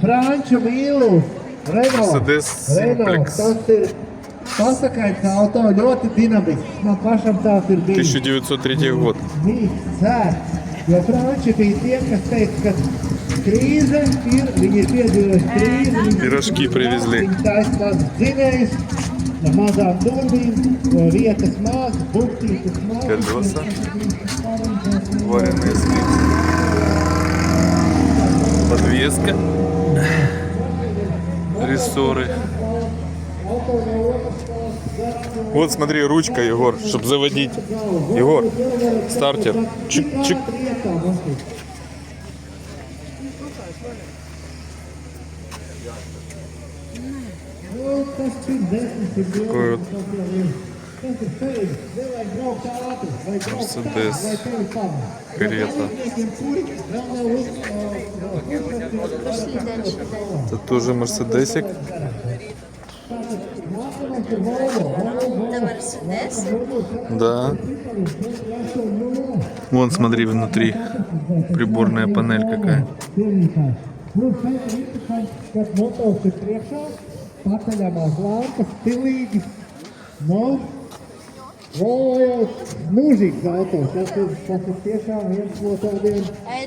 Franču Mīlu, Renault. Mercedes Simplex. Tas ir pasakaits auto, ļoti dinamisks. Man pašam tāds ir bijis. 1903 год. Mīts cēr. Jo Franči bija tie, kas teica, ka krīze ir, viņi ir piedzīvojuši krīzi. Пирожки привезли. Viņi taisa mazas dzinējus, ar mazām durvīm, vietas maz, burtītas maz. Колеса. Вареные сливки. Подвеска. Рессоры. Вот смотри, ручка, Егор, чтобы заводить. Егор, стартер. Чик-чик. Такой вот Мерседес. Карета. Это тоже Мерседесик. Это Мерседес. Да. Вон, смотри, внутри приборная панель какая. Pakaļamās lampas, stilīgi. Nu, mūžīgs autos. Tas ir tiešām viens no tādiem